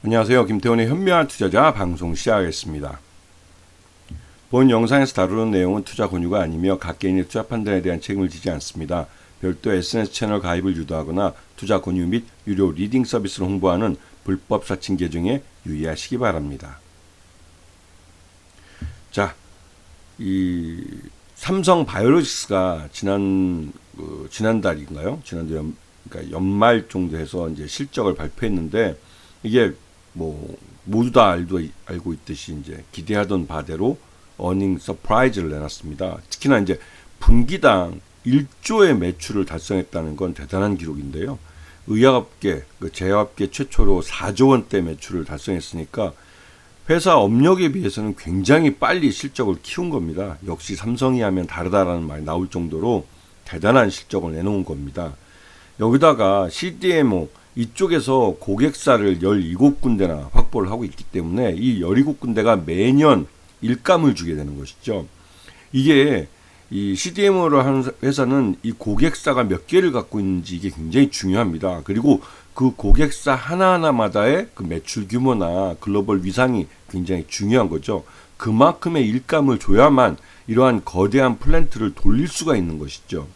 안녕하세요. 김태원의 현명한 투자자 방송 시작하겠습니다. 본 영상에서 다루는 내용은 투자 권유가 아니며 각 개인의 투자 판단에 대한 책임을 지지 않습니다. 별도 SNS 채널 가입을 유도하거나 투자 권유 및 유료 리딩 서비스를 홍보하는 불법 사칭 계정에 유의하시기 바랍니다. 자, 이 삼성 바이오로직스가 지난달인가요? 지난달 그러니까 연말 정도 해서 이제 실적을 발표했는데 이게 뭐 모두 다 알고 있듯이 이제 기대하던 바대로 어닝 서프라이즈를 내놨습니다. 특히나 이제 분기당 1조의 매출을 달성했다는 건 대단한 기록인데요. 의약업계, 제약업계 최초로 4조 원대 매출을 달성했으니까 회사 업력에 비해서는 굉장히 빨리 실적을 키운 겁니다. 역시 삼성이 하면 다르다라는 말이 나올 정도로 대단한 실적을 내놓은 겁니다. 여기다가 CDMO 이쪽에서 고객사를 17군데나 확보를 하고 있기 때문에 이 17군데가 매년 일감을 주게 되는 것이죠. 이게 이 CDMO를 하는 회사는 이 고객사가 몇 개를 갖고 있는지 이게 굉장히 중요합니다. 그리고 그 고객사 하나하나마다의 그 매출 규모나 글로벌 위상이 굉장히 중요한 거죠. 그만큼의 일감을 줘야만 이러한 거대한 플랜트를 돌릴 수가 있는 것이죠.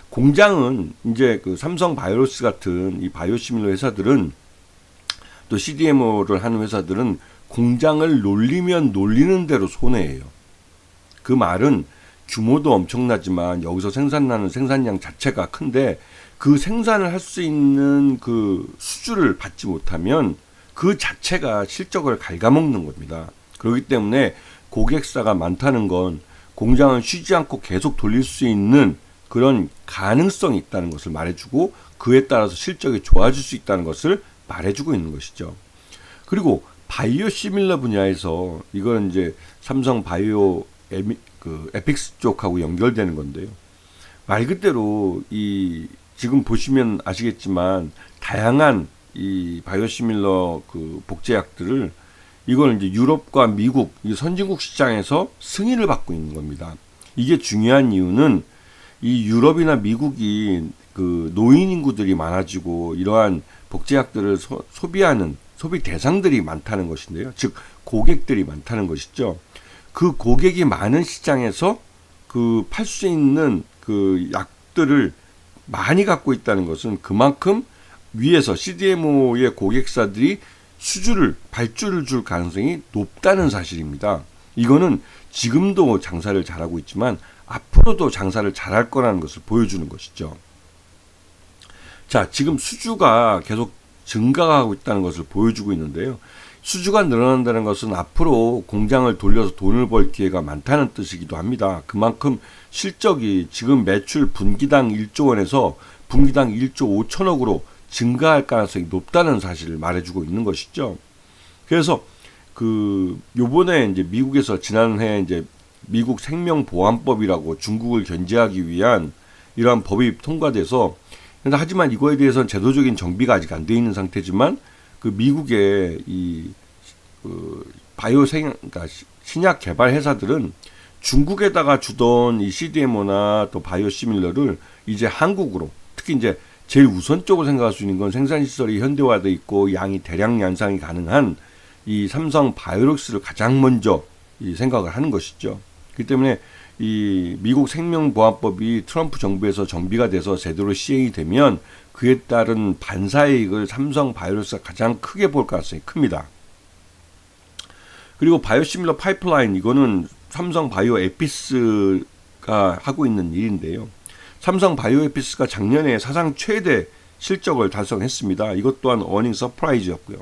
공장은 이제 그 삼성 바이오로스 같은 이 바이오시밀러 회사들은 또 CDMO를 하는 회사들은 공장을 놀리면 놀리는 대로 손해예요. 그 말은 규모도 엄청나지만 여기서 생산나는 생산량 자체가 큰데 그 생산을 할 수 있는 그 수주를 받지 못하면 그 자체가 실적을 갉아먹는 겁니다. 그렇기 때문에 고객사가 많다는 건 공장을 쉬지 않고 계속 돌릴 수 있는 그런 가능성이 있다는 것을 말해주고 그에 따라서 실적이 좋아질 수 있다는 것을 말해주고 있는 것이죠. 그리고 바이오 시밀러 분야에서 이건 이제 삼성 바이오 에픽스 쪽하고 연결되는 건데요. 말 그대로 이 지금 보시면 아시겠지만 다양한 이 바이오 시밀러 그 복제약들을 이걸 이제 유럽과 미국 이 선진국 시장에서 승인을 받고 있는 겁니다. 이게 중요한 이유는 이 유럽이나 미국이 그 노인 인구들이 많아지고 이러한 복제약들을 소비하는 소비 대상들이 많다는 것인데요. 즉 고객들이 많다는 것이죠. 그 고객이 많은 시장에서 그 팔 수 있는 그 약들을 많이 갖고 있다는 것은 그만큼 위에서 CDMO의 고객사들이 발주를 줄 가능성이 높다는 사실입니다. 이거는 지금도 장사를 잘하고 있지만 앞으로도 장사를 잘할 거라는 것을 보여주는 것이죠. 자, 지금 수주가 계속 증가하고 있다는 것을 보여주고 있는데요. 수주가 늘어난다는 것은 앞으로 공장을 돌려서 돈을 벌 기회가 많다는 뜻이기도 합니다. 그만큼 실적이 지금 매출 분기당 1조 원에서 분기당 1조 5천억으로 증가할 가능성이 높다는 사실을 말해주고 있는 것이죠. 그래서 요번에 이제 미국에서 지난해 이제 미국 생명보안법이라고 중국을 견제하기 위한 이러한 법이 통과돼서 하지만 이거에 대해서는 제도적인 정비가 아직 안 돼 있는 상태지만 그 미국의 그러니까 신약 개발 회사들은 중국에다가 주던 이 CDMO나 또 바이오 시밀러를 이제 한국으로 특히 이제 제일 우선적으로 생각할 수 있는 건 생산 시설이 현대화돼 있고 양이 대량 양산이 가능한 이 삼성 바이오로직스를 가장 먼저 이 생각을 하는 것이죠. 그렇기 때문에 이 미국 생명보안법이 트럼프 정부에서 정비가 돼서 제대로 시행이 되면 그에 따른 반사이익을 삼성 바이오로직스가 가장 크게 볼 가능성이 큽니다. 그리고 바이오시밀러 파이프라인 이거는 삼성 바이오 에피스가 하고 있는 일인데요. 삼성 바이오 에피스가 작년에 사상 최대 실적을 달성했습니다. 이것 또한 어닝 서프라이즈였고요.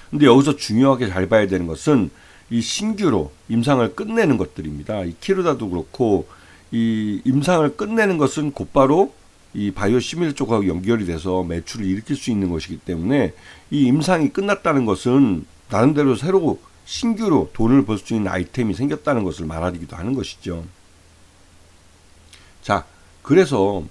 근데 여기서 중요하게 잘 봐야 되는 것은 이 신규로 임상을 끝내는 것들입니다. 이 키루다도 그렇고 이 임상을 끝내는 것은 곧바로 이 바이오 시밀러 쪽하고 연결이 돼서 매출을 일으킬 수 있는 것이기 때문에 이 임상이 끝났다는 것은 나름대로 새로 신규로 돈을 벌 수 있는 아이템이 생겼다는 것을 말하기도 하는 것이죠. 자, 그래서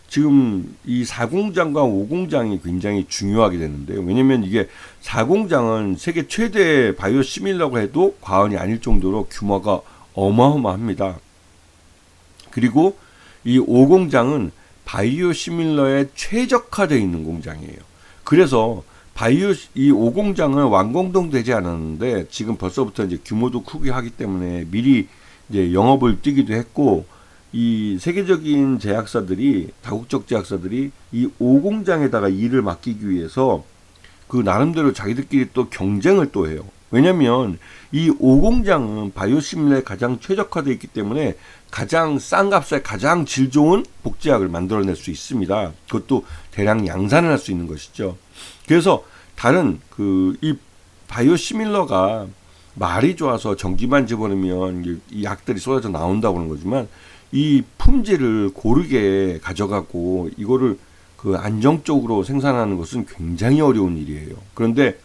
지금 이 4공장과 5공장이 굉장히 중요하게 되는데요. 왜냐면 이게 4공장은 세계 최대 바이오 시밀러라고 해도 과언이 아닐 정도로 규모가 어마어마합니다. 그리고 이 5공장은 바이오 시밀러에 최적화되어 있는 공장이에요. 그래서 바이오 이 5공장은 완공도 되지 않았는데 지금 벌써부터 이제 규모도 크게 하기 때문에 미리 이제 영업을 뛰기도 했고, 이 세계적인 제약사들이, 다국적 제약사들이 이 5공장에다가 일을 맡기기 위해서 그 나름대로 자기들끼리 또 경쟁을 또 해요. 왜냐면 이 5공장은 바이오시밀러에 가장 최적화되어 있기 때문에 가장 싼 값에 가장 질 좋은 복제약을 만들어낼 수 있습니다. 그것도 대량 양산을 할 수 있는 것이죠. 그래서 다른 이 바이오시밀러가 말이 좋아서 전기만 집어넣으면 이 약들이 쏟아져 나온다고 하는 거지만, 이 품질을 고르게 가져가고 이거를 안정적으로 생산하는 것은 굉장히 어려운 일이에요. 그런데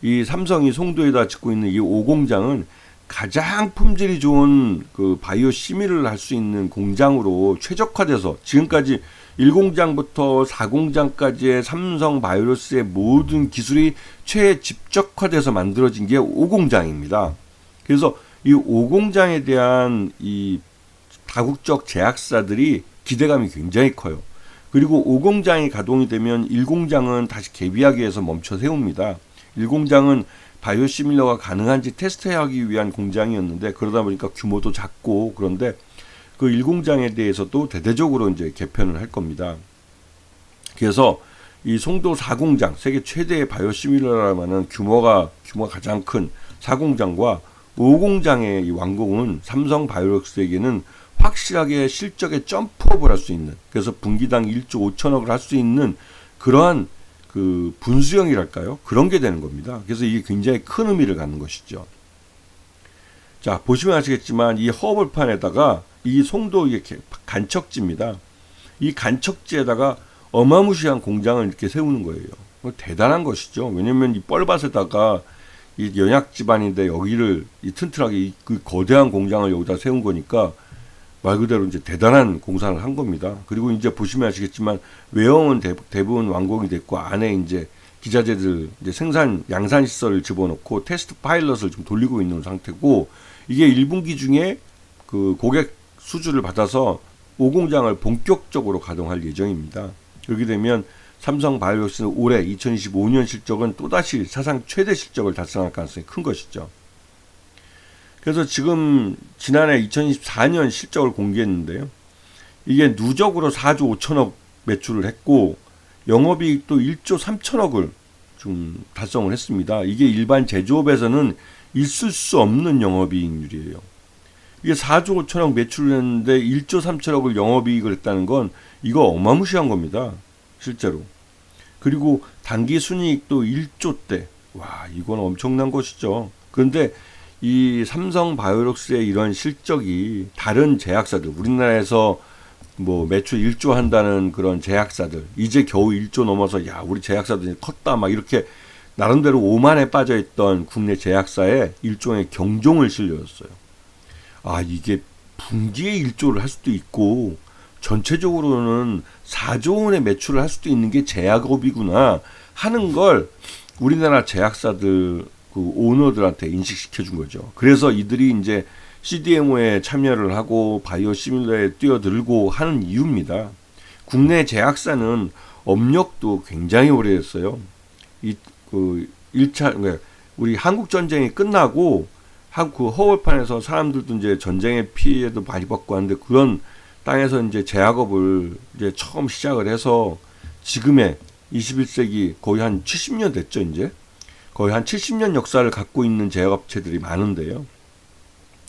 이 삼성이 송도에다 짓고 있는 이 5공장은 가장 품질이 좋은 바이오 시밀을 할 수 있는 공장으로 최적화돼서 지금까지 1공장부터 4공장까지의 삼성 바이오로스의 모든 기술이 최집적화돼서 만들어진 게 5공장입니다. 그래서 이 5공장에 대한 이 다국적 제약사들이 기대감이 굉장히 커요. 그리고 5공장이 가동이 되면 1공장은 다시 개비하기 위해서 멈춰 세웁니다. 1공장은 바이오시밀러가 가능한지 테스트하기 위한 공장이었는데, 그러다 보니까 규모도 작고, 그런데 그 1공장에 대해서도 대대적으로 이제 개편을 할 겁니다. 그래서 이 송도 4공장, 세계 최대의 바이오시밀러라는 규모가 가장 큰 4공장과 5공장의 이 완공은 삼성 바이오록스에게는 확실하게 실적에 점프업을 할 수 있는, 그래서 분기당 1조 5천억을 할 수 있는 그러한 분수형이랄까요? 그런 게 되는 겁니다. 그래서 이게 굉장히 큰 의미를 갖는 것이죠. 자, 보시면 아시겠지만 이 허벌판에다가 이 송도 이게 간척지입니다. 이 간척지에다가 어마무시한 공장을 이렇게 세우는 거예요. 대단한 것이죠. 왜냐면 이 뻘밭에다가 이 연약 지반인데 여기를 이 튼튼하게 그 거대한 공장을 여기다 세운 거니까 말 그대로 이제 대단한 공사를 한 겁니다. 그리고 이제 보시면 아시겠지만 외형은 대부분 완공이 됐고, 안에 이제 기자재들 이제 양산 시설을 집어넣고 테스트 파일럿을 좀 돌리고 있는 상태고, 이게 1분기 중에 고객 수주를 받아서 5공장을 본격적으로 가동할 예정입니다. 그렇게 되면 삼성 바이오록스는 올해 2025년 실적은 또다시 사상 최대 실적을 달성할 가능성이 큰 것이죠. 그래서 지금 지난해 2024년 실적을 공개했는데요. 이게 누적으로 4조 5천억 매출을 했고, 영업이익도 1조 3천억을 좀 달성을 했습니다. 이게 일반 제조업에서는 있을 수 없는 영업이익률이에요. 이게 4조 5천억 매출을 했는데 1조 3천억을 영업이익을 했다는 건 이거 어마무시한 겁니다. 실제로. 그리고 단기 순이익도 1조대. 와, 이건 엄청난 것이죠. 그런데 이 삼성 바이오록스의 이런 실적이 다른 제약사들, 우리나라에서 뭐 매출 1조 한다는 그런 제약사들, 이제 겨우 1조 넘어서 야, 우리 제약사들이 컸다 막 이렇게 나름대로 오만에 빠져있던 국내 제약사에 일종의 경종을 실렸어요. 아, 이게 분기에 1조를 할 수도 있고 전체적으로는 4조 원의 매출을 할 수도 있는 게 제약업이구나 하는 걸 우리나라 제약사들 오너들한테 인식시켜 준 거죠. 그래서 이들이 이제 CDMO에 참여를 하고 바이오시밀러에 뛰어들고 하는 이유입니다. 국내 제약사는 업력도 굉장히 오래됐어요. 1차 우리 한국 전쟁이 끝나고 허벌판에서 사람들도 이제 전쟁의 피해도 많이 받고 하는데, 그런 땅에서 이제 제약업을 이제 처음 시작을 해서 지금의 21세기 거의 한 70년 됐죠. 이제 거의 한 70년 역사를 갖고 있는 제약업체들이 많은데요.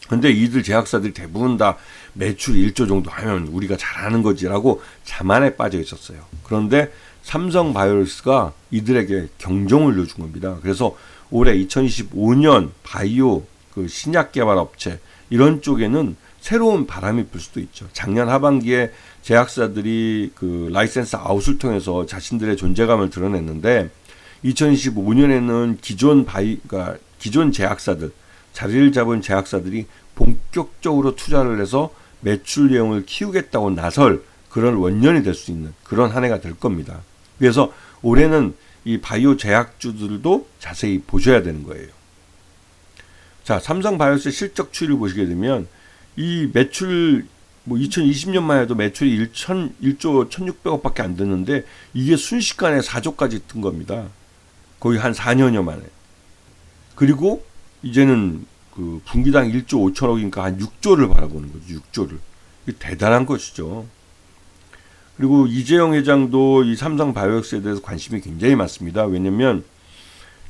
근데 이들 제약사들이 대부분 다 매출 1조 정도 하면 우리가 잘하는 거지라고 자만에 빠져 있었어요. 그런데 삼성 바이오록스가 이들에게 경종을 울려준 겁니다. 그래서 올해 2025년 바이오 신약 개발 업체 이런 쪽에는 새로운 바람이 불 수도 있죠. 작년 하반기에 제약사들이 라이센스 아웃을 통해서 자신들의 존재감을 드러냈는데, 2025년에는 기존 제약사들, 자리를 잡은 제약사들이 본격적으로 투자를 해서 매출 내용을 키우겠다고 나설 그런 원년이 될 수 있는 그런 한 해가 될 겁니다. 그래서 올해는 이 바이오 제약주들도 자세히 보셔야 되는 거예요. 자, 삼성 바이오록스의 실적 추이를 보시게 되면 이 매출 2020년만 해도 매출이 1조 1,600억밖에 안 됐는데 이게 순식간에 4조까지 뜬 겁니다. 거의 한 4년여 만에. 그리고 이제는 그 분기당 1조 5천억이니까 한 6조를 바라보는 거죠. 6조를. 이게 대단한 것이죠. 그리고 이재용 회장도 이 삼성바이오엑스에 대해서 관심이 굉장히 많습니다. 왜냐면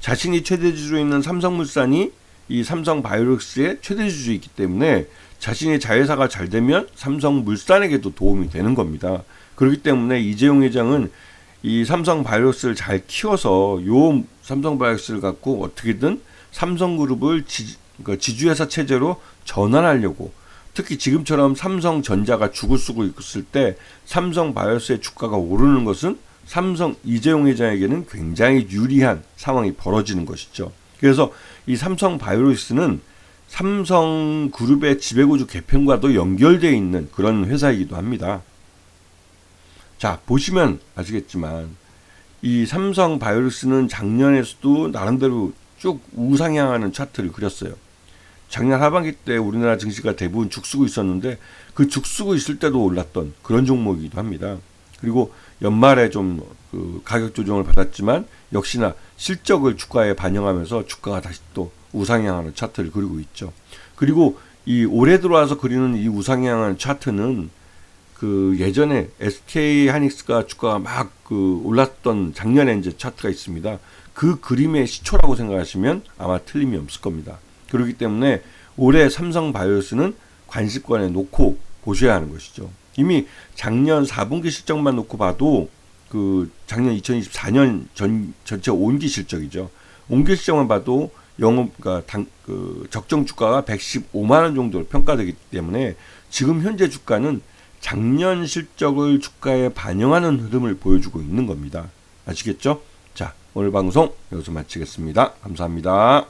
자신이 최대주주로 있는 삼성물산이 이 삼성바이오엑스의 최대주주이기 때문에 자신의 자회사가 잘 되면 삼성물산에게도 도움이 되는 겁니다. 그렇기 때문에 이재용 회장은 이 삼성바이오엑스를 잘 키워서 요 삼성바이오엑스를 갖고 어떻게든 삼성그룹을 그러니까 지주회사 체제로 전환하려고, 특히 지금처럼 삼성전자가 죽을 쓰고 있을 때 삼성바이오스의 주가가 오르는 것은 이재용 회장에게는 굉장히 유리한 상황이 벌어지는 것이죠. 그래서 이 삼성바이오스는 삼성그룹의 지배구조 개편과도 연결되어 있는 그런 회사이기도 합니다. 자, 보시면 아시겠지만 이 삼성바이오스는 작년에서도 나름대로 쭉 우상향하는 차트를 그렸어요. 작년 하반기 때 우리나라 증시가 대부분 죽쓰고 있었는데 그 죽쓰고 있을 때도 올랐던 그런 종목이기도 합니다. 그리고 연말에 좀 그 가격 조정을 받았지만 역시나 실적을 주가에 반영하면서 주가가 다시 또 우상향하는 차트를 그리고 있죠. 그리고 이 올해 들어와서 그리는 이 우상향하는 차트는 그 예전에 SK 하이닉스가 주가가 막 그 올랐던 작년에 이제 차트가 있습니다. 그 그림의 시초라고 생각하시면 아마 틀림이 없을 겁니다. 그렇기 때문에 올해 삼성바이오스는 관심권에 놓고 보셔야 하는 것이죠. 이미 작년 4분기 실적만 놓고 봐도 그 작년 2024년 전체 온기 실적이죠. 온기 실적만 봐도 그러니까 적정 주가가 115만 원 정도로 평가되기 때문에 지금 현재 주가는 작년 실적을 주가에 반영하는 흐름을 보여주고 있는 겁니다. 아시겠죠? 자, 오늘 방송 여기서 마치겠습니다. 감사합니다.